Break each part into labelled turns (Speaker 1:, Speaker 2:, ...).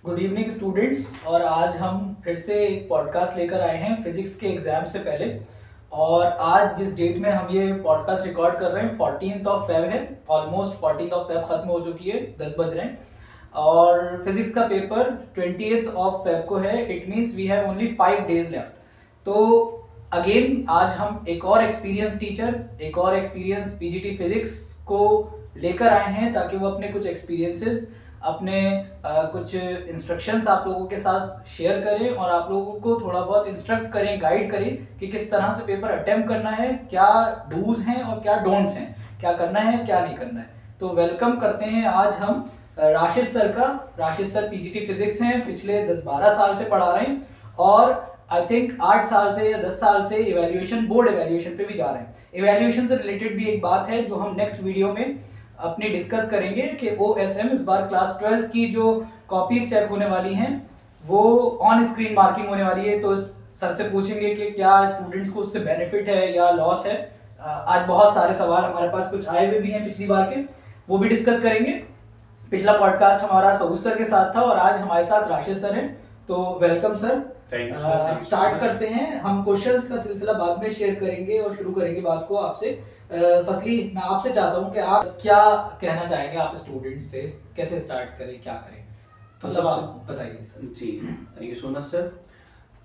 Speaker 1: Good evening students. और आज हम फिर से एक पॉडकास्ट लेकर आए हैं फिजिक्स के एग्जाम से पहले। और आज जिस डेट में हम ये पॉडकास्ट रिकॉर्ड कर रहे हैं 14th ऑफ फेब है। ऑलमोस्ट 14th ऑफ फेब खत्म हो चुकी है, 10 बज रहे हैं। और फिजिक्स का पेपर 20th ऑफ फेब को है। It means we have only 5 days left. तो अगेन आज हम एक और एक्सपीरियंस टीचर, एक और एक्सपीरियंस पीजीटी फिजिक्स को लेकर आए हैं ताकि वो अपने कुछ एक्सपीरियंसेस, अपने कुछ इंस्ट्रक्शंस आप लोगों के साथ शेयर करें और आप लोगों को थोड़ा बहुत इंस्ट्रक्ट करें, गाइड करें कि किस तरह से पेपर अटेम्प्ट करना है, क्या डूज हैं और क्या डोंट्स हैं, क्या करना है क्या नहीं करना है। तो वेलकम करते हैं आज हम राशिद सर का। राशिद सर पीजीटी फिजिक्स हैं, पिछले 10-12 साल से पढ़ा रहे हैं और आई थिंक 8 साल से या 10 साल से इवैल्यूएशन, बोर्ड इवैल्यूएशन पे भी जा रहे हैं। इवैल्यूएशन से रिलेटेड भी एक बात है जो हम नेक्स्ट वीडियो में अपनी डिस्कस करेंगे कि OSM इस बार क्लास 12 की जो कॉपीज चेक होने वाली हैं वो ऑन स्क्रीन मार्किंग होने वाली है। तो सर से पूछेंगे कि क्या स्टूडेंट्स को उससे बेनिफिट है या लॉस है। आज बहुत सारे सवाल हमारे पास कुछ आए हुए भी हैं पिछली बार के, वो भी डिस्कस करेंगे। पिछला पॉडकास्ट हमारा सऊद सर के साथ था और आज हमारे साथ राशिद सर हैं। तो वेलकम सर। स्टार्ट करते हैं। हम क्वेश्चंस का सिलसिला बाद में शेयर करेंगे और शुरू करेंगे बात को आपसे। फर्स्टली मैं आपसे चाहता हूं कि आप क्या कहना चाहेंगे, आप स्टूडेंट्स से कैसे स्टार्ट करें, क्या करें, तो सब आप बताइए सर।
Speaker 2: जी, thank you so much sir.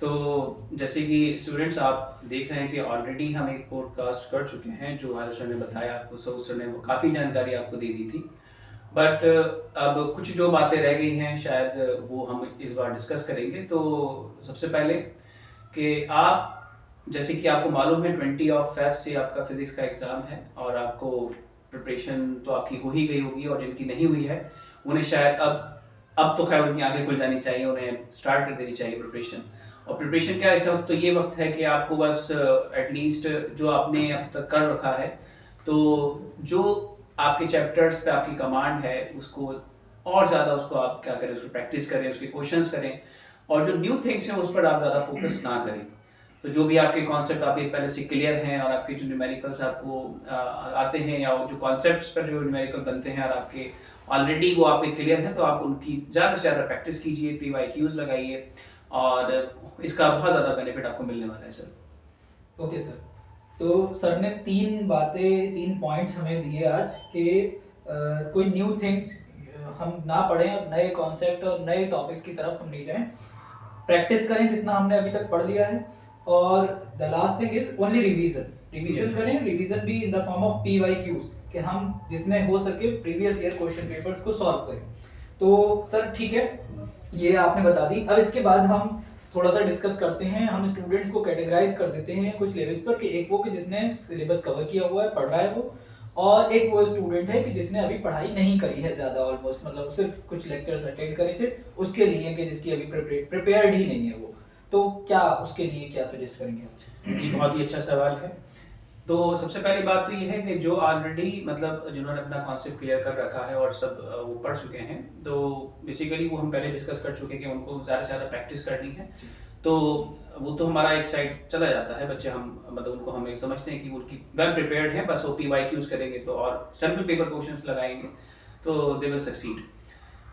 Speaker 2: तो जैसे कि स्टूडेंट्स आप देख रहे हैं कि ऑलरेडी हम एक पॉडकास्ट कर चुके हैं जो हारिस सर ने बताया आपको, सऊद सर ने वो काफ़ी जानकारी आपको दे दी थी। बट अब कुछ जो बातें रह गई हैं शायद वो हम इस बार डिस्कस करेंगे। तो सबसे पहले कि आप, जैसे कि आपको मालूम है 20 ऑफ फेब से आपका फिजिक्स का एग्ज़ाम है और आपको प्रिपरेशन तो आपकी हो ही गई होगी और जिनकी नहीं हुई है उन्हें शायद अब तो खैर उनकी आंखें खुल जानी चाहिए, उन्हें स्टार्ट कर देनी चाहिए प्रिपरेशन। और प्रिपरेशन क्या इस वक्त तो ये वक्त है कि आपको बस एटलीस्ट जो आपने अब तक कर रखा है, तो जो आपके चैप्टर्स पे आपकी कमांड है उसको और ज़्यादा उसको आप क्या करें, उसको प्रैक्टिस करें, उसके क्वेश्चंस करें और जो न्यू थिंग्स हैं उस पर आप ज़्यादा फोकस ना करें। तो जो भी आपके कॉन्सेप्ट आपके पहले से क्लियर हैं और आपके जो न्यूमेरिकल्स आपको आते हैं या जो कॉन्सेप्ट्स पर जो न्यूमेरिकल बनते हैं और आपके ऑलरेडी वो आपके क्लियर हैं, तो आप उनकी ज़्यादा से ज़्यादा प्रैक्टिस कीजिए, PYQs लगाइए और इसका बहुत ज़्यादा बेनिफिट आपको मिलने वाला है सर।
Speaker 1: Okay sir. तो सर ने 3 पॉइंट्स हमें दिए आज कि कोई न्यू थिंग्स हम ना पढ़ें, अब नए कॉन्सेप्ट और नए टॉपिक्स की तरफ हम नहीं जाएं, प्रैक्टिस करें जितना हमने अभी तक पढ़ लिया है। और the last thing is only revision करें, रिवीजन भी in the form of PYQs कि हम जितने हो सके प्रीवियस ईयर क्वेश्चन पेपर्स को सॉल्व करें। तो सर ठीक है, ये आपने बता दी। अब इसके बाद हम थोड़ा सा डिस्कस करते हैं। हम स्टूडेंट्स को कैटेगराइज कर देते हैं कुछ लेवल्स पर कि एक वो कि जिसने सिलेबस कवर किया हुआ है, पढ़ रहा है वो, और एक वो स्टूडेंट है कि जिसने अभी पढ़ाई नहीं करी है ज़्यादा, ऑलमोस्ट मतलब सिर्फ कुछ लेक्चर्स अटेंड करे थे, उसके लिए कि जिसकी अभी प्रिपेयर्ड ही नहीं है वो। तो क्या उसके लिए क्या सजेस्ट करेंगे आप?
Speaker 2: जी, बहुत ही अच्छा सवाल है। तो सबसे पहली बात तो ये है कि जो ऑलरेडी मतलब जिन्होंने अपना कॉन्सेप्ट क्लियर कर रखा है और सब वो पढ़ चुके हैं, तो बेसिकली वो हम पहले डिस्कस कर चुके हैं कि उनको ज़्यादा से ज़्यादा प्रैक्टिस करनी है। तो वो तो हमारा एक साइड चला जाता है, बच्चे हम मतलब उनको हम एक समझते हैं कि वो उनकी वेल प्रिपेयर्ड है, बस वो PYQs करेंगे तो और सैम्पल पेपर क्वेश्चंस लगाएंगे तो दे विल सक्सीड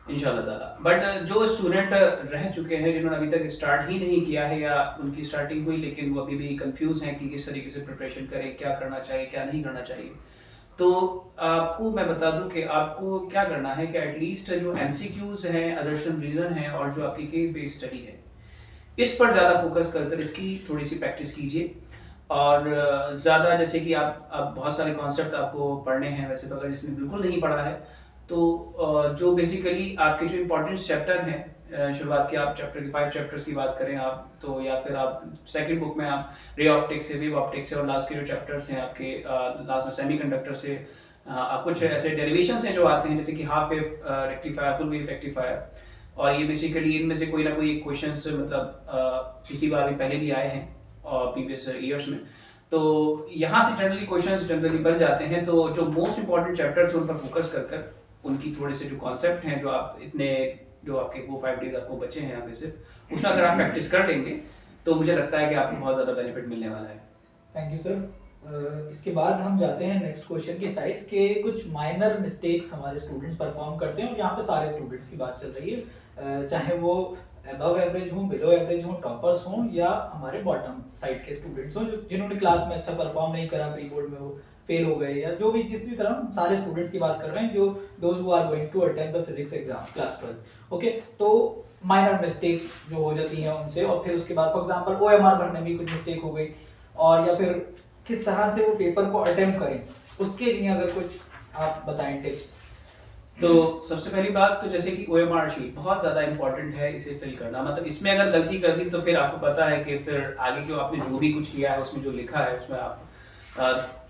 Speaker 2: इंशाल्लाह ताला। बट जो स्टूडेंट रह चुके हैं जिन्होंने अभी तक स्टार्ट ही नहीं किया है या उनकी स्टार्टिंग हुई लेकिन वो अभी भी कंफ्यूज हैं कि किस तरीके से प्रिपरेशन करें, क्या करना चाहिए क्या नहीं करना चाहिए, तो आपको मैं बता दूं कि आपको क्या करना है कि एटलीस्ट जो MCQs हैं, अदर्शन रीजन हैं और जो आपकी केस बेस्ड स्टडी है इस पर ज़्यादा फोकस कर इसकी थोड़ी सी प्रैक्टिस कीजिए। और ज़्यादा जैसे कि आप बहुत सारे कॉन्सेप्ट आपको पढ़ने हैं, वैसे तो अगर जिसने बिल्कुल नहीं पढ़ा है तो जो बेसिकली आपके जो इम्पोर्टेंट चैप्टर हैं, शुरुआत के आप चैप्टर की 5 चैप्टर्स की बात करें आप तो, या फिर आप सेकंड बुक में आप रे ऑप्टिक्स से, वेव ऑप्टिक्स से और लास्ट के जो चैप्टर्स हैं आपके लास्ट में सेमीकंडक्टर से, कुछ ऐसे डेरिवेशंस हैं जो आते हैं जैसे कि half wave rectifier, full wave rectifier, और ये बेसिकली इनमें से कोई ना कोई क्वेश्चंस मतलब पिछली बार भी पहले भी आए हैं और प्रीवियस ईयर्स में, तो यहाँ से जनरली क्वेश्चंस जनरली बन जाते हैं। तो जो मोस्ट इंपॉर्टेंट चैप्टर्स हैं उन पर फोकस कर उनकी थोड़े से जो कॉन्सेप्ट हैं, जो आप इतने जो आपके 4-5 डेज आपको बचे हैं यहाँ पे सिर्फ, उसमें अगर आप प्रैक्टिस कर लेंगे तो मुझे लगता है कि आपको बहुत ज़्यादा बेनिफिट मिलने वाला है।
Speaker 1: Thank you sir. इसके बाद हम जाते हैं नेक्स्ट क्वेश्चन की साइड के कुछ माइनर मिस्टेक्स हमारे स्टूडेंट्स परफॉर्म करते हैं और यहाँ पे सारे स्टूडेंट्स की बात चल रही है, चाहे वो अबव एवरेज हो, बिलो एवरेज हो, टॉपर्स हो या हमारे बॉटम साइड के स्टूडेंट्स हो, जो जिन्होंने क्लास में अच्छा परफॉर्म नहीं करा, प्री बोर्ड में वो फेल हो गए, या जो भी जिस भी तरह सारे स्टूडेंट्स की बात कर रहे हैं जो those who are going to attempt the physics exam class 12। Okay, तो माइनर मिस्टेक्स जो हो जाती हैं उनसे, और फिर उसके बाद फॉर एग्जांपल ओएमआर भरने में कुछ मिस्टेक हो गई, और या फिर किस तरह से वो पेपर को अटेम्प्ट करें, उसके लिए अगर कुछ आप बताएं टिप्स।
Speaker 2: तो सबसे पहली बात तो जैसे कि OMR शीट बहुत ज़्यादा इंपॉर्टेंट है इसे फिल करना। मतलब इसमें अगर गलती कर दी तो फिर आपको पता है कि फिर आगे जो आपने जो भी कुछ किया है उसमें जो लिखा है उसमें आप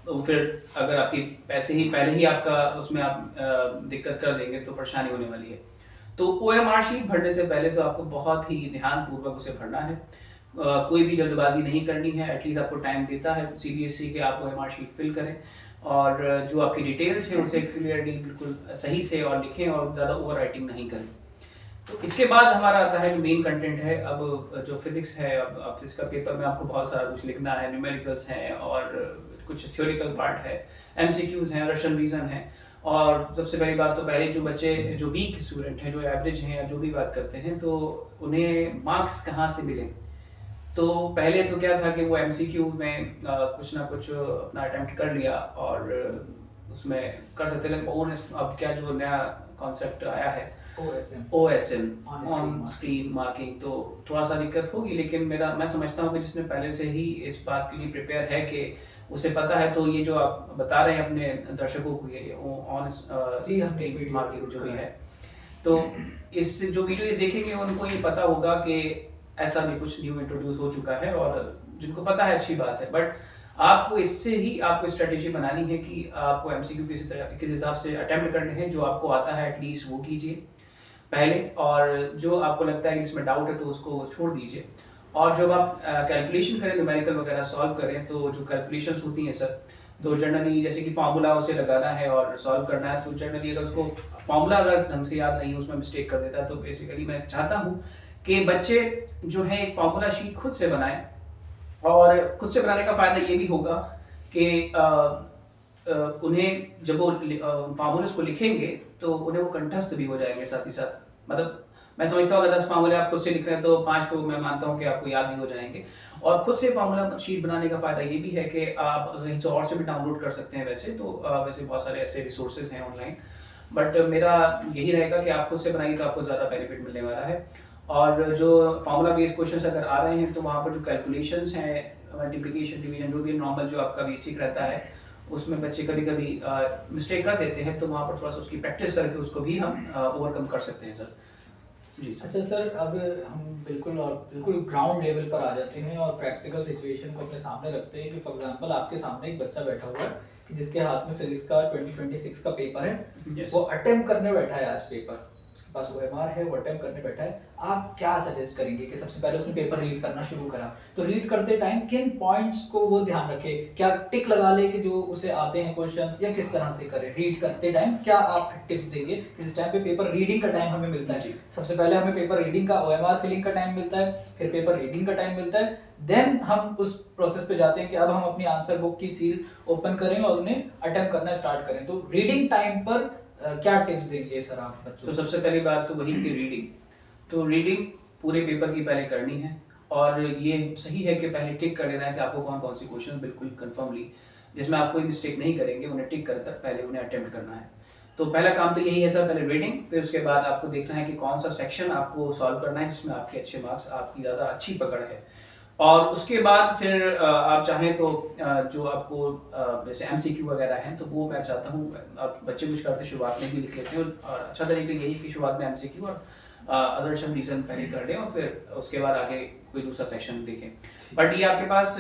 Speaker 2: तो फिर अगर आपकी पैसे ही पहले ही आपका उसमें आप दिक्कत कर देंगे तो परेशानी होने वाली है। तो OMR शीट भरने से पहले तो आपको बहुत ही ध्यानपूर्वक उसे भरना है। कोई भी जल्दबाजी नहीं करनी है। एटलीस्ट आपको टाइम देता है CBSE के, आप OMR शीट फिल करें और जो आपकी डिटेल्स है उसे क्लियरली बिल्कुल सही से और लिखें और ज़्यादा ओवर राइटिंग नहीं करें। तो इसके बाद हमारा आता है जो मेन कंटेंट है। अब जो फिजिक्स है, अब फिजिक्स का पेपर में आपको बहुत सारा कुछ लिखना है, न्यूमेरिकल्स हैं और कुछ थ्योरिकल पार्ट है, MCQs हैं, रशियन रीजन है। और सबसे पहली बात तो पहले जो बच्चे जो वीक स्टूडेंट हैं, जो एवरेज हैं या जो भी बात करते हैं, तो उन्हें मार्क्स कहाँ से मिलें। तो पहले तो क्या था कि वो MCQ में कुछ ना कुछ अपना अटेम्प्ट कर लिया और उसमें कर सकते, लेकिन अब क्या जो नया कॉन्सेप्ट आया है OSM, ऑन स्क्रीन मार्किंग, तो थोड़ा सा दिक्कत होगी। लेकिन मैं समझता हूँ कि जिसने पहले से ही इस बात के लिए प्रिपेयर है कि उसे पता है, तो ये जो आप बता रहे हैं अपने दर्शकों को, ये ऑन स्क्रीन मार्किंग जो भी है, तो इस जो वीडियो ये देखेंगे उनको ये पता होगा कि ऐसा भी कुछ न्यू इंट्रोड्यूस हो चुका है। और जिनको पता है अच्छी बात है, बट आपको इससे ही आपको स्ट्रेटेजी बनानी है कि आपको MCQ किस हिसाब से अटेम्प्ट करने हैं। जो आपको आता है एटलीस्ट वो कीजिए पहले, और जो आपको लगता है कि इसमें डाउट है तो उसको छोड़ दीजिए। और जब आप कैलकुलेशन करें, न्यूमेरिकल वगैरह सॉल्व करें, तो जो कैलकुलेशंस होती हैं सर, तो जनरली जैसे कि फार्मूला उसे लगाना है और सॉल्व करना है, तो जनरली अगर उसको फार्मूला अगर ढंग से याद नहीं, उसमें मिस्टेक कर देता है, तो बेसिकली मैं चाहता हूँ कि बच्चे जो है एक फार्मूला शीट खुद से बनाएं। और खुद से बनाने का फ़ायदा ये भी होगा कि उन्हें जब वो फार्मूले को लिखेंगे तो उन्हें वो कंठस्थ भी हो जाएंगे साथ ही साथ। मतलब मैं समझता हूँ अगर 10 फार्मूले आप खुद से लिख रहे हैं तो 5 तो मैं मानता हूँ कि आपको याद ही हो जाएंगे। और खुद से फार्मूला शीट बनाने का फ़ायदा ये भी है कि आप कहीं से और से भी डाउनलोड कर सकते हैं। वैसे तो वैसे बहुत सारे ऐसे रिसोर्सेज हैं ऑनलाइन, बट मेरा यही रहेगा कि आप खुद से बनाइए तो आपको ज़्यादा बेनिफिट मिलने वाला है। और जो फार्मूला बेस्ड क्वेश्चंस अगर आ रहे हैं तो वहाँ पर जो कैलकुलेशंस हैं, मल्टीप्लिकेशन, डिवीजन, जो भी नॉर्मल जो आपका बेसिक रहता है, उसमें बच्चे कभी कभी मिस्टेक कर देते हैं, तो वहाँ पर थोड़ा सा उसकी प्रैक्टिस करके उसको भी हम ओवरकम कर सकते हैं सर। जी
Speaker 1: अच्छा सर, अब हम बिल्कुल ग्राउंड लेवल पर आ जाते हैं और प्रैक्टिकल सिचुएशन को अपने सामने रखते हैं कि फॉर एग्जांपल आपके सामने एक बच्चा बैठा हुआ है कि जिसके हाथ में फिजिक्स का 2026 का पेपर है।
Speaker 2: Yes.
Speaker 1: वो अटेम्प्ट करने बैठा है आज पेपर, उसके पास OMR है, वो अटेम्प्ट करने बैठा है। आप क्या सजेस्ट करेंगे कि सबसे पहले उसने पेपर रीड करना शुरू करा, तो रीड करते टाइम किन पॉइंट्स को वो ध्यान रखे, क्या टिक लगा ले कि जो उसे आते हैं क्वेश्चंस, या किस तरह से करे रीड करते टाइम? क्या आप टिप देंगे? किस टाइम पे पेपर रीडिंग का टाइम हमें मिलता है? सबसे पहले हमें पेपर रीडिंग का OMR फिलिंग का टाइम मिलता है, फिर पेपर रीडिंग का टाइम मिलता है, देन हम उस प्रोसेस पे जाते हैं कि अब हम अपनी आंसर बुक की सील ओपन करें और उन्हें अटेम्प्ट करना स्टार्ट करें। तो रीडिंग टाइम पर क्या टिप्स देंगे सर आप बच्चों?
Speaker 2: तो सबसे पहली बात तो वही कि रीडिंग, तो रीडिंग पूरे पेपर की पहले करनी है। और ये सही है कि पहले टिक कर लेना है कि आपको कौन कौन सी क्वेश्चन बिल्कुल कंफर्मली जिसमें आप कोई मिस्टेक नहीं करेंगे, उन्हें टिक कर पहले उन्हें अटेम्प्ट करना है। तो पहला काम तो यही है सर, पहले रीडिंग। फिर उसके बाद आपको देखना है कि कौन सा सेक्शन आपको सॉल्व करना है जिसमें आपके अच्छे मार्क्स, आपकी ज़्यादा अच्छी पकड़ है। और उसके बाद फिर आप चाहें तो जो आपको जैसे MCQ वगैरह हैं, तो वो मैं चाहता हूँ आप बच्चे कुछ करते शुरुआत में भी लिख लेते हैं। और अच्छा तरीका यही कि शुरुआत में MCQ और अदर रीजन पहले कर लें और फिर उसके बाद आगे कोई दूसरा सेक्शन देखें। बट ये आपके पास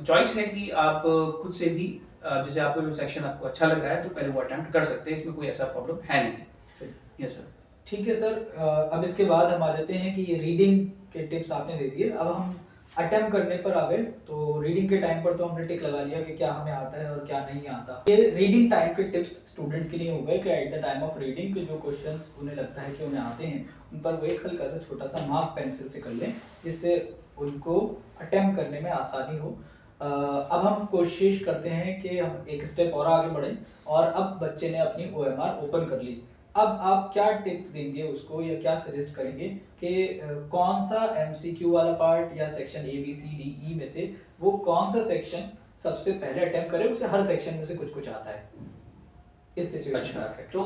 Speaker 2: चॉइस है कि आप खुद से भी जैसे आपको जो सेक्शन आपको अच्छा लग रहा है तो पहले वो अटेम्प्ट कर सकते हैं, इसमें कोई ऐसा प्रॉब्लम है नहीं। Yes sir.
Speaker 1: ठीक है सर, अब इसके बाद हम आ जाते हैं कि ये रीडिंग के टिप्स आपने दे दिए। अब हम अटेम्प्ट करने पर आ गए। तो रीडिंग के टाइम पर तो हमने टिक लगा लिया कि क्या हमें आता है और क्या नहीं आता। ये रीडिंग टाइम के टिप्स स्टूडेंट्स के लिए हो गए कि at the time of reading के जो क्वेश्चंस उन्हें लगता है कि उन्हें आते हैं, उन पर वो एक हल्का सा छोटा सा मार्क पेंसिल से कर लें, जिससे उनको अटेम्प्ट करने में आसानी हो। अब हम कोशिश करते हैं कि हम एक स्टेप और आगे बढ़ें, और अब बच्चे ने अपनी OMR ओपन कर ली। अब आप क्या टिप देंगे उसको या क्या सजेस्ट करेंगे कि कौन सा एमसीक्यू वाला पार्ट या section A B C D E में से वो कौन सा सेक्शन सबसे पहले अटेम्प्ट करे, उसे हर सेक्शन में से कुछ कुछ आता है इस सिचुएशन
Speaker 2: अच्छा,
Speaker 1: में।
Speaker 2: तो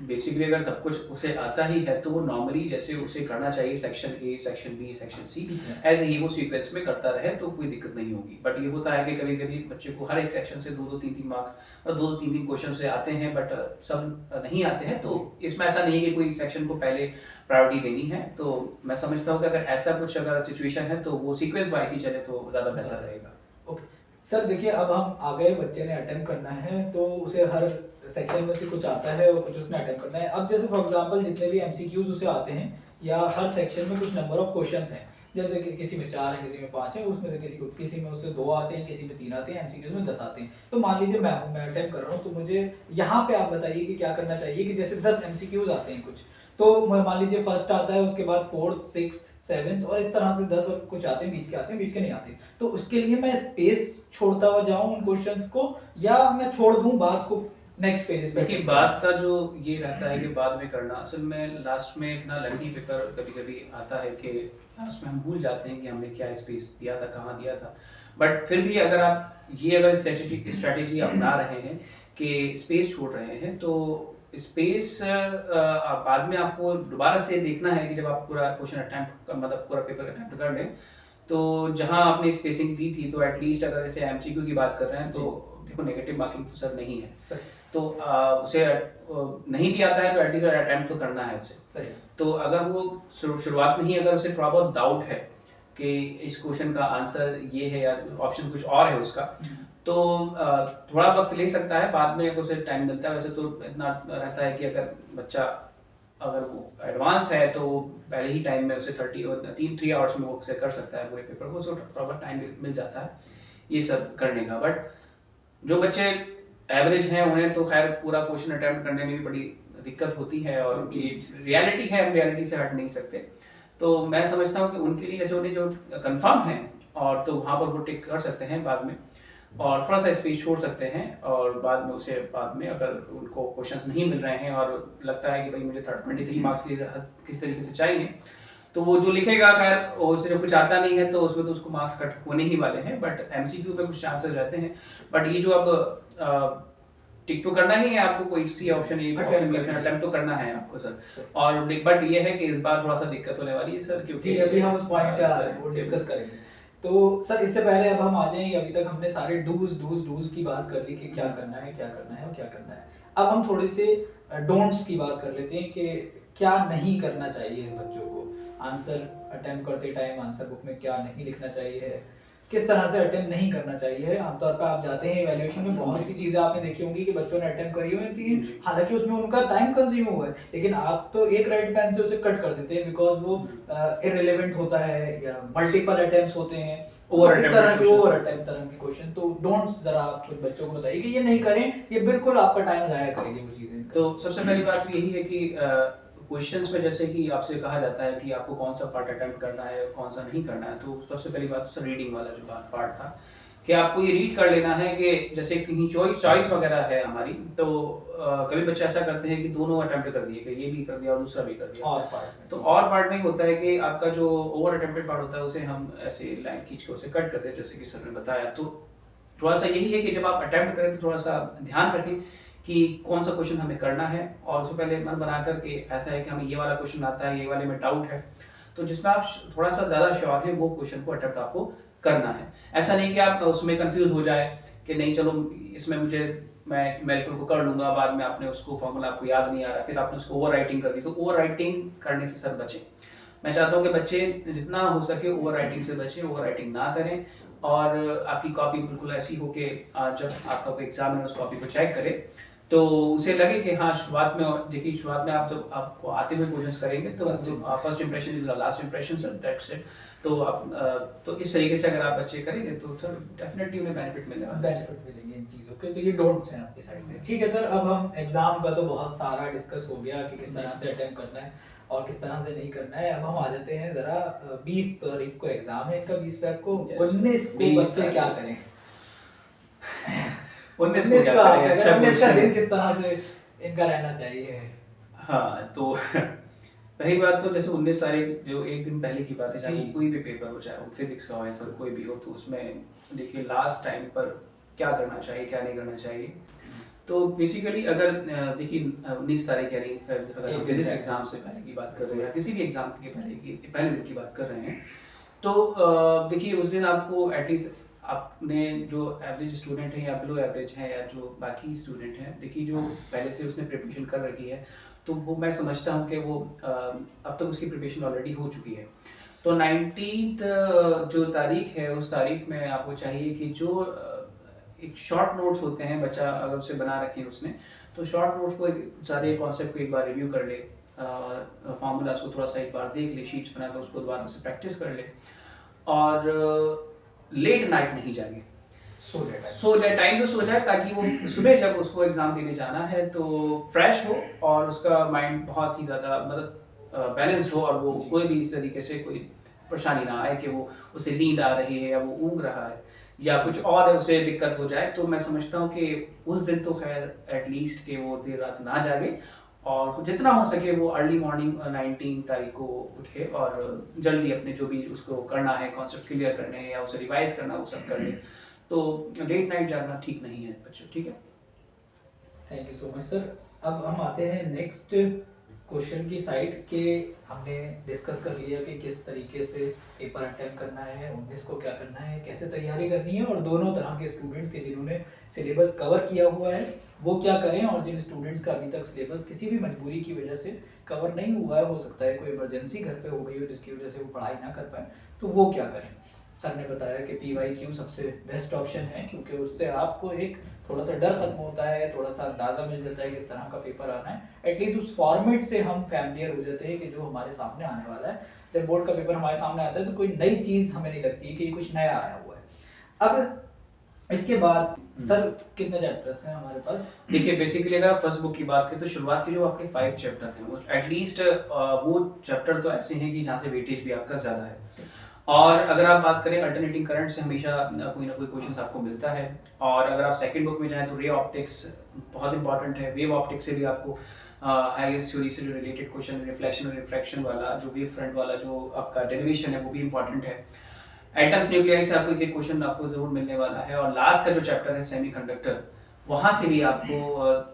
Speaker 2: बेसिकली अगर सब कुछ उसे आता ही है तो वो नॉर्मली जैसे उसे करना चाहिए section A, section B, section C,
Speaker 1: Sequence।
Speaker 2: ऐसे ही वो सीक्वेंस में करता रहे तो कोई दिक्कत नहीं होगी। बट ये होता है कि कभी कभी बच्चे को हर एक सेक्शन से 2-2 3-3 मार्क्स और 2-2 3-3 क्वेश्चन से आते हैं, बट सब नहीं आते हैं। तो इसमें ऐसा नहीं है कि कोई सेक्शन को पहले प्रायोरिटी देनी है। तो मैं समझता हूँ कि अगर ऐसा कुछ अगर सिचुएशन है तो वो सीक्वेंस वाइज ही चले तो ज़्यादा बेहतर रहेगा।
Speaker 1: ओके सर, देखिए अब हम आ गए, बच्चे ने अटेम्प्ट करना है तो उसे हर सेक्शन में से कुछ आता है और कुछ उसने अटेम्प्ट करना है। अब जैसे फॉर एग्जांपल जितने भी एमसीक्यूज उसे आते हैं या हर सेक्शन में कुछ नंबर ऑफ क्वेश्चंस हैं, जैसे कि किसी में 4 है, किसी में 5 है, उसमें से किसी में उससे 2 आते हैं, किसी में 3 आते हैं, एमसीक्यूज में 10 आते हैं। तो मान लीजिए मैं अटेम्प्ट कर रहा हूँ, तो मुझे यहाँ पे आप बताइए कि क्या करना चाहिए कि जैसे 10 एमसीक्यूज आते हैं कुछ, तो मान लीजिए फर्स्ट आता है, उसके बाद फोर्थ, सिक्स्थ, सेवेंथ और इस तरह से 10 और कुछ आते हैं, बीच के नहीं आते। तो उसके लिए मैं स्पेस छोड़ता हुआ जाऊं उन क्वेश्चंस को या मैं छोड़ दूं बात को नेक्स्ट पेजेस पे?
Speaker 2: देखिए बात का जो ये रहता है कि बाद में करना, असल में लास्ट में इतना लेंथी पेपर कभी कभी आता है कि लास्ट में हम भूल जाते हैं कि हमने क्या स्पेस दिया था, कहाँ दिया था। बट फिर भी अगर आप ये अगर स्ट्रेटेजी अपना रहे हैं कि स्पेस छोड़ रहे हैं तो स्पेस बाद में आपको दोबारा से देखना है कि जब आप पूरा क्वेश्चन अटैम्प्ट मतलब पूरा पेपर अटैम्प्ट कर लें तो जहाँ आपने स्पेसिंग दी थी तो एटलीस्ट अगर जैसे एमसीक्यू की बात कर रहे हैं तो देखो नेगेटिव मार्किंग तो सर नहीं है, तो उसे नहीं भी आता है तो एटलीस्ट अटेम्प्ट तो करना है उसे। तो अगर वो शुरुआत में ही अगर उसे थोड़ा बहुत डाउट है कि इस क्वेश्चन का आंसर ये है या ऑप्शन कुछ और है उसका, तो थोड़ा वक्त ले सकता है, बाद में अगर उसे टाइम मिलता है। वैसे तो इतना रहता है कि अगर बच्चा अगर वो एडवांस है तो पहले ही टाइम में उसे 3 आवर्स में वो उसे कर सकता है पूरे पेपर को, उसे प्रॉपर टाइम मिल जाता है ये सब करने का। बट जो बच्चे एवरेज हैं उन्हें तो खैर पूरा क्वेश्चन अटेम्प्ट करने में भी बड़ी दिक्कत होती है और ये रियलिटी है, हम रियलिटी से हट नहीं सकते। तो मैं समझता हूँ कि उनके लिए जैसे उन्हें जो कंफर्म है और तो वहाँ पर वो टिक कर सकते हैं बाद में और थोड़ा सा स्पेस छोड़ सकते हैं और बाद में उसे बाद में अगर उनको क्वेश्चंस नहीं मिल रहे हैं और लगता है कि भाई मुझे 23 मार्क्स के किस तरीके से चाहिए तो वो जो लिखेगा खैर उसे जब कुछ आता नहीं है तो उसमें तो उसको मार्क्स कट होने ही वाले हैं। बट एमसीक्यू पे कुछ चांसेस रहते हैं। बट ये जो अब टिक तो करना ही है आपको, कोई सी ऑप्शन अटेम्प्ट तो करना है आपको सर। और बट ये है कि इस बार थोड़ा सा दिक्कत होने वाली है सर, क्योंकि
Speaker 1: अभी हम उस पॉइंट पे आ रहे हैं, वो डिस्कस करेंगे। तो सर इससे पहले अब हम आ जाएंगे, अभी तक हमने सारे डूज की बात कर ली कि क्या करना है और क्या करना है। अब हम थोड़े से डोंट्स की बात कर लेते हैं कि क्या नहीं करना चाहिए बच्चों को। आंसर अटेम्प्ट करते टाइम आंसर बुक में क्या नहीं लिखना चाहिए, किस तरह से अटेम्प्ट नहीं करना चाहिए। आमतौर पर आप जाते हैं इवैल्यूएशन में, बहुत सी चीजें आपने देखी होंगी कि बच्चों ने अटेम्प्ट करी हुई होती है, हालांकि उसमें उनका टाइम कंज्यूम हुआ है, लेकिन आप तो एक राइट पेन से उसे कट कर देते हैं बिकॉज वो इररिलेवेंट होता है या मल्टीपल अटेम्प्ट्स होते हैं, इस तरह के ओवर अटेम्प्ट तरह के क्वेश्चन। तो डोंट्स जरा आप कुछ बच्चों को बताइए कि ये नहीं करें, ये बिल्कुल आपका टाइम जाया करेगी वो चीजें।
Speaker 2: तो सबसे पहली बात तो यही है कि क्वेश्चंस में जैसे कि आपसे कहा जाता है कि आपको कौन सा पार्ट अटेम्प्ट करना है और कौन सा नहीं करना है, तो सबसे पहली बात तो रीडिंग वाला जो पार्ट था कि आपको ये रीड कर लेना है कि जैसे कहीं चॉइस वगैरह है हमारी, तो कभी बच्चे ऐसा करते हैं कि दोनों अटेम्प्ट कर दिए, कि ये भी कर दिया और दूसरा भी कर दिया। और पार्ट में होता है कि आपका जो ओवर अटेम्प्टेड पार्ट होता है उसे हम ऐसे लाइन खींच के उसे कट करते हैं, जैसे कि सर ने बताया। तो थोड़ा सा यही है कि जब आप अटेम्प्ट करें तो थोड़ा सा ध्यान रखें कि कौन सा क्वेश्चन हमें करना है और उससे पहले मन बना करके ऐसा है कि हमें ये वाला क्वेश्चन आता है, ये वाले में डाउट है, तो जिसमें आप थोड़ा सा ज़्यादा श्योर है वो क्वेश्चन को अटेम्प्ट आपको करना है। ऐसा नहीं कि आप उसमें कंफ्यूज हो जाए कि नहीं चलो इसमें मैं बिल्कुल को कर लूँगा, बाद में आपने उसको फॉर्मूला आपको याद नहीं आ रहा, फिर आपने उसको ओवर राइटिंग कर दी। तो ओवर राइटिंग करने से सर बचें। मैं चाहता हूँ कि बच्चे जितना हो सके ओवर राइटिंग से बचें, ओवर राइटिंग ना करें और आपकी कॉपी बिल्कुल ऐसी हो कि जब आपका कोई एग्जाम है उस कॉपी को चेक करे तो उसे लगे कि हाँ शुरुआत में आप जब आपको आते हुए कोशिश करेंगे तो first impression is the last impression sir, that's it. तो आप तो इस तरीके से अगर आप बच्चे करेंगे तो सर डेफिनेटली उन्हें बेनिफिट मिलेंगे
Speaker 1: इन चीज़ों के। तो ये डोंट्स हैं आपकी साइड से। ठीक है सर, अब हम एग्जाम का तो बहुत सारा डिस्कस हो गया कि किस तरह से अटेम्प्ट करना है और किस तरह से नहीं करना है। अब हम आ जाते हैं जरा 20 तारीख को एग्जाम है इनका, 20 फेब को। 19 को बच्चे क्या करें?
Speaker 2: 19 को क्या करें? अच्छा
Speaker 1: 19 का दिन किस तरह से इनका रहना चाहिए?
Speaker 2: हाँ, तो पहली बात तो जैसे 19 तारीख जो एक दिन पहले की बात है, चाहे
Speaker 1: जी।
Speaker 2: वो कोई भी पेपर हो, चाहे वो फिजिक्स का हो या फिर कोई भी हो, तो उसमें देखिए लास्ट टाइम पर क्या करना चाहिए, क्या नहीं करना चाहिए। तो बेसिकली अगर देखिए 19 तारीख यानी अगर हम
Speaker 1: एक
Speaker 2: फिजिक्स
Speaker 1: दिन
Speaker 2: एग्जाम से पहले की बात कर रहे हैं या किसी भी एग्जाम के पहले दिन की बात कर रहे हैं, तो देखिए उस दिन आपको एटलीस्ट अपने जो एवरेज स्टूडेंट हैं या बिलो एवरेज हैं या जो बाकी स्टूडेंट हैं, देखिए जो पहले से उसने प्रिपरेशन कर रखी है, तो वो मैं समझता हूँ कि वो अब तक उसकी प्रिपरेशन ऑलरेडी हो चुकी है। तो 19th जो तारीख है, उस तारीख में आपको चाहिए कि जो एक शॉर्ट नोट्स होते हैं, बच्चा अगर उसे बना रखे उसने, तो शॉर्ट नोट्स को सारे कॉन्सेप्ट को एक बार रिव्यू कर ले, फार्मूलाज को थोड़ा सा एक बार देख ले, शीट्स बनाकर उसको दोबारा से प्रैक्टिस कर ले, और लेट नाइट नहीं जागे, सो जाए टाइम से सो जाए, ताकि वो सुबह जब उसको एग्जाम देने जाना है तो फ्रेश हो और उसका माइंड बहुत ही ज़्यादा मतलब बैलेंस्ड हो, और वो कोई भी इस तरीके से कोई परेशानी ना आए कि वो उसे नींद आ रही है या वो ऊँग रहा है या कुछ और उसे दिक्कत हो जाए। तो मैं समझता हूँ कि उस दिन तो खैर एटलीस्ट कि वो देर रात ना जागे, और जितना हो सके वो अर्ली मॉर्निंग 19 तारीख को उठे और जल्दी अपने जो भी उसको करना है, कॉन्सेप्ट क्लियर करने हैं या उसे रिवाइज करना, वो सब कर ले। तो लेट नाइट जागना ठीक नहीं है बच्चों, ठीक है।
Speaker 1: Thank you so much sir. अब हम आते हैं नेक्स्ट क्वेश्चन की साइड के हमने डिस्कस कर लिया कि किस तरीके से पेपर अटेम्प्ट करना है, 19 को क्या करना है, कैसे तैयारी करनी है, और दोनों तरह के स्टूडेंट्स के जिन्होंने सिलेबस कवर किया हुआ है वो क्या करें, और जिन स्टूडेंट्स का अभी तक सिलेबस किसी भी मजबूरी की वजह से कवर नहीं हुआ है, हो सकता है कोई इमरजेंसी घर पे हो गई हो जिसकी वजह से वो पढ़ाई ना कर पाए, तो वो क्या करें। सर ने बताया कि PYQ सबसे बेस्ट ऑप्शन है, क्योंकि उससे आपको एक थोड़ा सा डर खत्म होता है, थोड़ा सा अंदाजा मिल जाता है किस तरह का पेपर आना है, एटलीस्ट उस फॉर्मेट से हम फैमिलियर हो जाते हैं कि जो हमारे सामने आने वाला है। जब बोर्ड का पेपर हमारे सामने आता है तो कोई नई चीज हमें नहीं लगती कि ये कुछ नया आया हुआ है। अब इसके बाद सर कितने चैप्टर्स हैं हमारे पास?
Speaker 2: देखिए बेसिकली अगर आप फर्स्ट बुक की बात करें तो शुरुआत के जो आपके 5 चैप्टर हैं, वो एटलीस्ट वो चैप्टर तो ऐसे हैं कि जहाँ से वेटेज भी आपका ज़्यादा है। और अगर आप बात करें अल्टरनेटिंग करंट से, हमेशा कोई ना कोई क्वेश्चन आपको मिलता है। और अगर आप सेकंड बुक में जाएं तो रे ऑप्टिक्स बहुत इंपॉर्टेंट है। वेव ऑप्टिक्स से भी आपको हाईएस्ट थ्योरी से जो रिलेटेड क्वेश्चन, रिफ्लेक्शन और रिफ्रैक्शन वाला, जो वेव फ्रंट वाला जो आपका डेरिवेशन है, वो भी इंपॉर्टेंट है। एटम्स न्यूक्लियाई से आपको एक क्वेश्चन आपको जरूर मिलने वाला है। और लास्ट का जो चैप्टर है सेमीकंडक्टर, वहाँ से भी आपको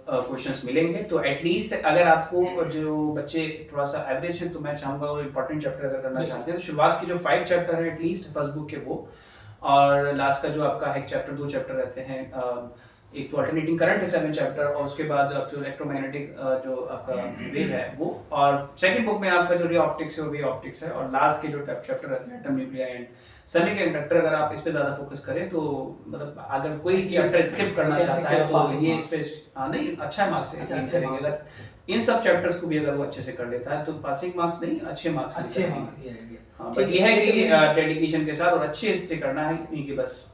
Speaker 2: क्वेश्चंस मिलेंगे। तो एटलीस्ट अगर आपको जो बच्चे थोड़ा सा एवरेज है, तो मैं चाहूँगा वो इंपॉर्टेंट चैप्टर अगर करना चाहते हैं तो शुरुआत के जो 5 चैप्टर है एटलीस्ट फर्स्ट बुक के वो, और लास्ट का जो आपका है चैप्टर, 2 चैप्टर रहते हैं, एक तो अल्टरनेटिंग करंट है 7 चैप्टर, और उसके बाद जो इलेक्ट्रोमैग्नेटिक जो आपका वेव है वो, और सेकंड बुक में आपका जो रे ऑप्टिक्स है वो वे ऑप्टिक्स है, और लास्ट के जो चैप्टर रहते हैं एटम न्यूक्लियाई एंड सेमीकंडक्टर, अगर आप इस पे ज्यादा फोकस करें तो मतलब अगर कोई चैप्टर स्किप करना चाहता है तो ये इस पे नहीं अच्छा मार्क्स करेंगे। इन सब चैप्टर्स को भी अगर वो अच्छे से कर लेता है तो पासिंग मार्क्स नहीं, अच्छे मार्क्स
Speaker 1: आएंगे।
Speaker 2: हाँ, बट ये है कि डेडिकेशन के साथ और अच्छे से करना है, नहीं कि बस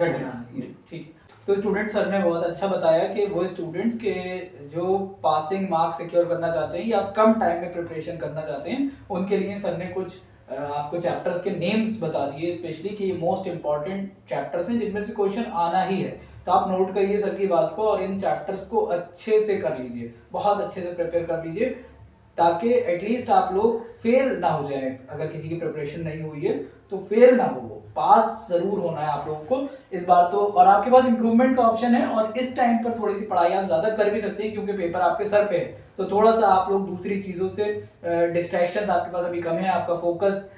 Speaker 1: रटना है। ठीक। तो स्टूडेंट सर ने बहुत अच्छा बताया कि वो स्टूडेंट्स के जो पासिंग मार्क्स सिक्योर करना चाहते हैं या कम टाइम में प्रिपरेशन करना चाहते हैं, उनके लिए सर ने कुछ आपको चैप्टर्स के नेम्स बता दिए स्पेशली कि ये मोस्ट इंपॉर्टेंट चैप्टर्स हैं जिनमें से क्वेश्चन आना ही है। तो आप नोट करिए सर की बात को और इन चैप्टर्स को अच्छे से कर लीजिए, बहुत अच्छे से प्रिपेयर कर लीजिए, ताकि एटलीस्ट आप लोग फेल ना हो जाए। अगर किसी की प्रिपरेशन नहीं हुई है तो फेल ना हो, पास जरूर होना है आप लोगों को इस बार तो। और आपके पास इंप्रूवमेंट का ऑप्शन है, और इस टाइम पर थोड़ी सी पढ़ाई आप ज्यादा कर भी सकते हैं क्योंकि पेपर आपके सर पे है, तो थोड़ा सा आप लोग दूसरी चीजों से डिस्ट्रैक्शंस आपके पास अभी कम है, आपका फोकस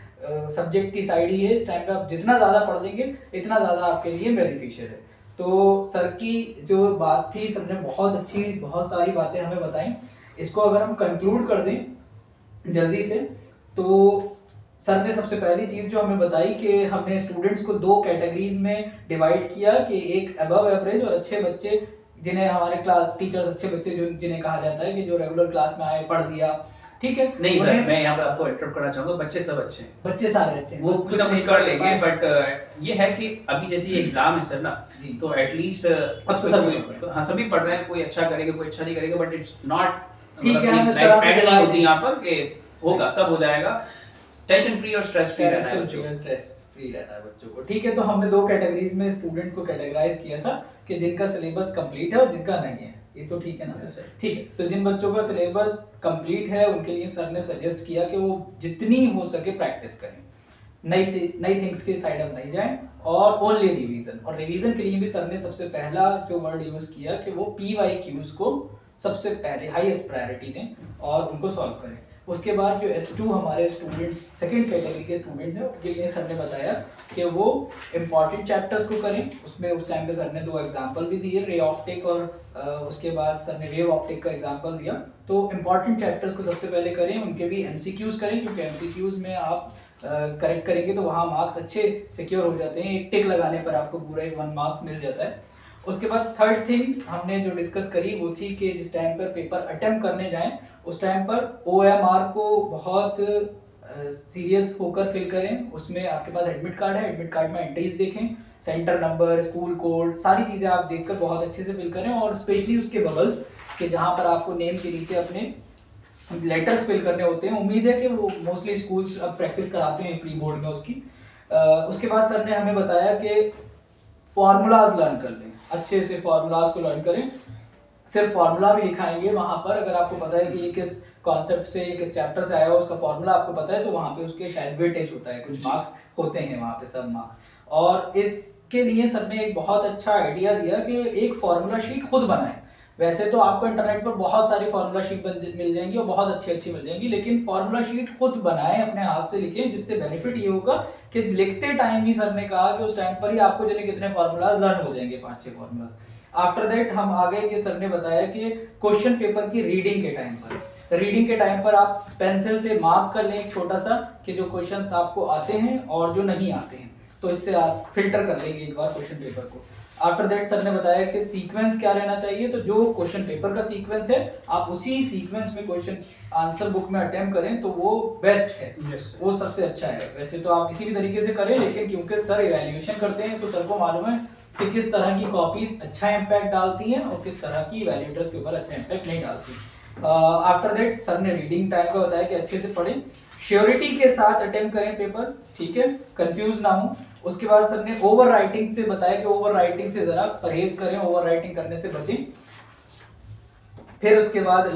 Speaker 1: सब्जेक्ट की साइड ही है। इस टाइम पे आप जितना ज्यादा पढ़ लेंगे इतना ज्यादा आपके लिए बेनिफिशियल है। तो सर की जो बात थी, सर ने बहुत अच्छी बहुत सारी बातें हमें बताई। इसको अगर हम कंक्लूड कर दें जल्दी से, तो सर ने सबसे पहली चीज जो हमें बताई कि हमने स्टूडेंट्स को 2 कैटेगरीज में डिवाइड किया कि एक अबव एवरेज और अच्छे बच्चे, जिन्हें हमारे क्लास टीचर्स अच्छे बच्चे जो जिन्हें कहा जाता है कि जो रेगुलर क्लास में आए, पढ़ दिया, ठीक है।
Speaker 2: नहीं सर, मैं यहाँ पे आपको इंटरप्ट करना चाहूंगा, बच्चे सब अच्छे हैं,
Speaker 1: बच्चे सारे अच्छे हैं,
Speaker 2: वो कुछ ना कुछ कर लेंगे, बट ये है कि अभी जैसे ये एग्जाम है सर ना, तो एटलीस्ट हाँ सभी पढ़ रहे हैं, कोई अच्छा करेगा कोई अच्छा नहीं करेगा, बट इट्स नॉट
Speaker 1: ठीक है,
Speaker 2: नहीं होती यहाँ पर कि होगा सब हो जाएगा, टेंशन फ्री और स्ट्रेस फ्री रहना है बच्चों को,
Speaker 1: स्ट्रेस फ्री रहना है बच्चों को, ठीक है। तो हमने 2 कैटेगरीज में स्टूडेंट्स को कैटेगराइज किया था कि जिनका सिलेबस कंप्लीट है और जिनका नहीं है। ये तो ठीक है ना
Speaker 2: Yes,
Speaker 1: सर?
Speaker 2: sir.
Speaker 1: ठीक है, तो जिन बच्चों का सिलेबस कंप्लीट है उनके लिए सर ने सजेस्ट किया कि वो जितनी हो सके प्रैक्टिस करें, नई थिंग्स के साइड अब नहीं जाएं और ओनली रिवीजन। और रिवीजन के लिए भी सर ने सबसे पहला जो वर्ड यूज किया कि वो PYQs को सबसे पहले हाईएस्ट प्रायोरिटी दें और उनको सॉल्व करें। उसके बाद जो S2 हमारे स्टूडेंट्स सेकंड कैटेगरी के स्टूडेंट्स हैं उनके लिए सर ने बताया कि वो इम्पॉर्टेंट चैप्टर्स को करें। उसमें उस टाइम पे सर ने 2 एग्जांपल भी दिए, रे ऑप्टिक और उसके बाद सर ने वेव ऑप्टिक का एग्जांपल दिया। तो इम्पॉर्टेंट चैप्टर्स को सबसे पहले करें, उनके भी MCQs करें, क्योंकि MCQs में आप करेक्ट करेंगे तो वहाँ मार्क्स अच्छे सिक्योर हो जाते हैं। एक टिक लगाने पर आपको पूरा 1 मार्क मिल जाता है। उसके बाद थर्ड थिंग हमने जो डिस्कस करी वो थी कि जिस टाइम पर पेपर अटेम्प्ट करने जाएं उस टाइम पर OMR को बहुत सीरियस होकर फिल करें। उसमें आपके पास एडमिट कार्ड है, एडमिट कार्ड में एंट्रीज देखें, सेंटर नंबर, स्कूल कोड, सारी चीज़ें आप देखकर बहुत अच्छे से फिल करें। और स्पेशली उसके बबल्स कि जहाँ पर आपको नेम के नीचे अपने लेटर्स फिल करने होते हैं। उम्मीद है कि वो मोस्टली स्कूल्स अब प्रैक्टिस कराते हैं प्री बोर्ड में उसकी। उसके बाद सर ने हमें बताया कि फॉर्मूलाज लर्न कर लें, अच्छे से फॉर्मूलाज को लर्न करें। सिर्फ फॉर्मूला भी लिखाएंगे वहाँ पर, अगर आपको पता है कि ये किस कॉन्सेप्ट से किस चैप्टर से आया हो, उसका फॉर्मूला आपको पता है तो वहाँ पे उसके शायद वेटेज होता है, कुछ मार्क्स होते हैं वहाँ पे, सब मार्क्स। और इसके लिए सर ने एक बहुत अच्छा आइडिया दिया कि एक फॉर्मूला शीट खुद बनाएं। वैसे तो आपको इंटरनेट पर बहुत सारी फार्मूला शीट मिल जाएंगी और बहुत अच्छी अच्छी मिल जाएंगी, लेकिन फार्मूला शीट खुद बनाएं, अपने हाथ से लिखें, जिससे बेनिफिट ये होगा कि लिखते टाइम ही सर ने कहा कि उस टाइम पर ही आपको जाने कितने फार्मूलाज लर्न हो जाएंगे, 5-6 फार्मूलाज। आफ्टर दैट हम आ गए कि सर ने बताया कि क्वेश्चन पेपर की रीडिंग के टाइम पर आप पेंसिल से मार्क कर लें एक छोटा सा कि जो क्वेश्चंस आपको आते हैं और जो नहीं आते हैं, तो इससे आप फिल्टर कर लेंगे एक बार क्वेश्चन पेपर को। आफ्टर दैट सर ने बताया कि सीक्वेंस क्या रहना चाहिए, तो जो क्वेश्चन पेपर का सीक्वेंस है आप उसी सीक्वेंस में क्वेश्चन आंसर बुक में अटेम्प्ट करें तो वो बेस्ट है। वो सबसे अच्छा है। वैसे तो आप किसी भी तरीके से करें, लेकिन क्योंकि सर इवैल्यूएशन करते हैं तो सर को मालूम है कि किस तरह की कॉपीज अच्छा इम्पैक्ट डालती हैं और किस तरह की इवैल्यूएटर्स के ऊपर अच्छा इम्पैक्ट नहीं डालती। आफ्टर दैट सर ने रीडिंग टाइम का बताया कि अच्छे से पढ़ें, श्योरिटी के साथ अटेम्प्ट करें पेपर, ठीक है, कंफ्यूज ना हो। उसके बाद सर ने ओवर राइटिंग से बताया कि ओवर राइटिंग से जरा परहेज करें, ओवर राइटिंग करने से बचें। फिर उसके बाद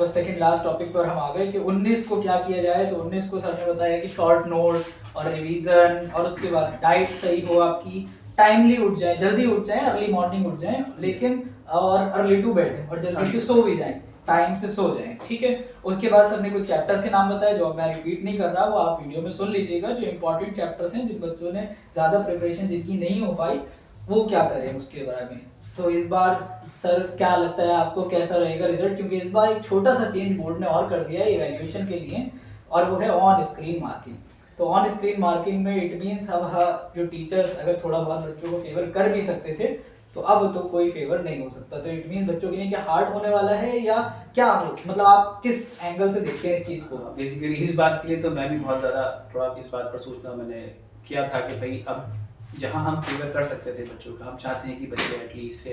Speaker 1: सेकंड लास्ट टॉपिक पर हम आ गए कि 19 को क्या किया जाए। तो 19 को सर ने बताया कि शॉर्ट नोट और रिवीजन, और उसके बाद डाइट सही हो आपकी, टाइमली उठ जाए, जल्दी उठ जाए, अर्ली मॉर्निंग उठ जाए, लेकिन और अर्ली टू बेड, और जल्दी से सो भी जाए, टाइम से सो जाएं, ठीक है। उसके बाद सर ने कुछ चैप्टर्स के नाम बताए जो मैं रिपीट नहीं कर रहा, वो आप वीडियो में सुन लीजिएगा। जो इंपॉर्टेंट चैप्टर्स हैं, जिन बच्चों ने ज्यादा प्रिपरेशन जिनकी नहीं हो पाई वो क्या करें उसके बारे में। तो इस बार सर क्या लगता है आपको कैसा रहेगा रिजल्ट, क्योंकि इस बार एक छोटा सा चेंज बोर्ड ने और कर दिया है इवैल्यूएशन के लिए, और वो है ऑन स्क्रीन मार्किंग। तो ऑन स्क्रीन मार्किंग में इट मींस अब जो टीचर्स अगर थोड़ा बहुत बच्चों को फेवर कर भी सकते थे तो अब तो कोई फेवर नहीं हो सकता। तो इट मींस बच्चों के लिए क्या हार्ड होने वाला है या क्या हो, मतलब आप किस एंगल से देखते हैं इस चीज को?
Speaker 2: बेसिकली इस बात के लिए तो मैं भी बहुत ज़्यादा थोड़ा इस बात पर सोचना मैंने किया था कि भाई अब जहाँ हम फेवर कर सकते थे बच्चों का, हम चाहते हैं कि बच्चे एटलीस्ट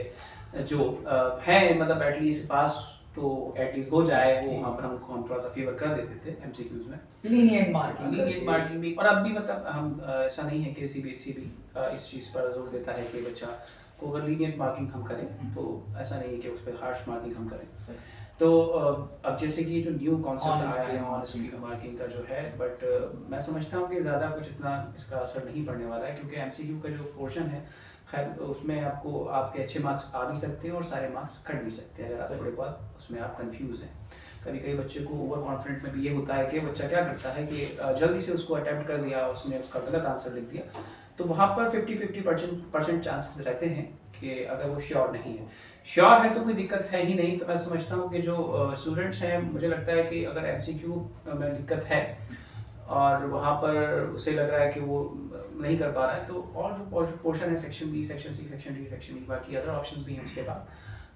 Speaker 2: जो हैं मतलब एटलीस्ट पास तो एटलीस्ट हो जाए, वो वहाँ पर हम थोड़ा सा फेवर कर देते थे MCQs में,
Speaker 1: लीनिएंट मार्किंग
Speaker 2: भी। और अब भी मतलब हम ऐसा नहीं है कि CBSE भी इस चीज़ पर जोर देता है कि बच्चा को अगर लीनिएंट मार्किंग हम करें तो ऐसा नहीं है कि उस पर हार्श मार्किंग हम करें। तो अब जैसे कि जो न्यू कॉन्सेप्ट आया है ऑन स्क्रीन मार्किंग का जो है, बट मैं समझता हूँ कि ज़्यादा कुछ इतना इसका असर नहीं पड़ने वाला है, क्योंकि MCQ का जो पोर्शन है खैर उसमें आपको आपके अच्छे मार्क्स आ भी सकते हैं और सारे मार्क्स कट भी सकते हैं अगर आप थोड़े बहुत उसमें आप कंफ्यूज हैं। कभी कभी बच्चे को ओवर कॉन्फिडेंट में भी ये होता है कि बच्चा क्या करता है कि जल्दी से उसको अटेम्प्ट कर दिया, उसने उसका गलत आंसर लिख दिया, तो वहाँ पर 50-50% चांसेस रहते हैं कि अगर वो श्योर नहीं है, श्योर है तो कोई दिक्कत है ही नहीं। तो मैं समझता हूँ कि जो स्टूडेंट्स हैं, मुझे लगता है कि अगर MCQ में दिक्कत है और वहाँ पर उसे लग रहा है कि वो नहीं कर पा रहा है, तो और जो पोर्शन है section B, section C, section D, section E, बाकी अदर ऑप्शंस भी हैं उसके बाद,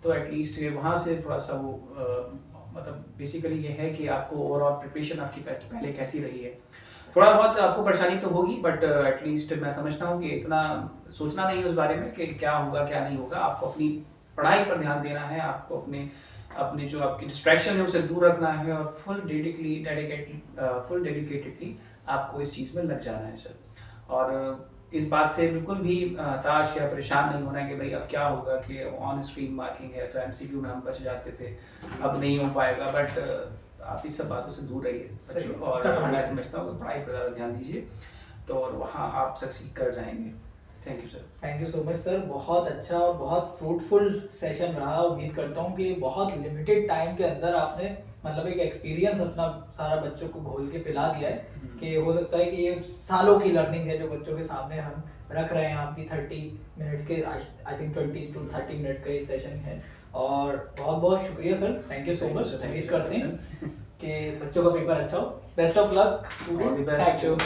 Speaker 2: तो एटलीस्ट वहाँ से थोड़ा सा वो मतलब बेसिकली ये है कि आपको ओवरऑल प्रिपरेशन आपकी पहले कैसी रही है। थोड़ा बहुत आपको परेशानी तो होगी, बट एटलीस्ट मैं समझता हूँ कि इतना सोचना नहीं है उस बारे में कि क्या होगा क्या नहीं होगा। आपको अपनी पढ़ाई पर ध्यान देना है, आपको अपने जो आपकी डिस्ट्रैक्शन है उसे दूर रखना है और फुल डेडिकेटेडली आपको इस चीज़ में लग जाना है सर। और इस बात से बिल्कुल भी हताश या परेशान नहीं होना है कि भाई अब क्या होगा कि ऑन स्क्रीन मार्किंग है तो एमसीक्यू में हम बच जाते थे, अब नहीं हो पाएगा। बट आप इस सब बातों से दूर रहिए
Speaker 1: सही
Speaker 2: बच्चों,
Speaker 1: है।
Speaker 2: और
Speaker 1: पढ़ाई
Speaker 2: मैं समझता हूँ कि पढ़ाई पर ज़्यादा ध्यान दीजिए, तो और वहाँ आप सक्सीड कर जाएंगे। Thank you sir.
Speaker 1: Thank you so much sir, बहुत अच्छा और बहुत फ्रूटफुल सेशन रहा। उम्मीद करता हूँ कि बहुत लिमिटेड टाइम के अंदर आपने मतलब एक एक्सपीरियंस अपना सारा बच्चों को घोल के पिला दिया है कि हो सकता है कि ये सालों की लर्निंग है जो बच्चों के सामने हम रख रहे हैं। आपकी 30 मिनट्स के आई थिंक 20 to 30 मिनट्स का ये सेशन है, और बहुत बहुत शुक्रिया sir, thank you so much. उम्मीद करते हैं कि बच्चों का पेपर अच्छा हो। Best of luck students, thank you.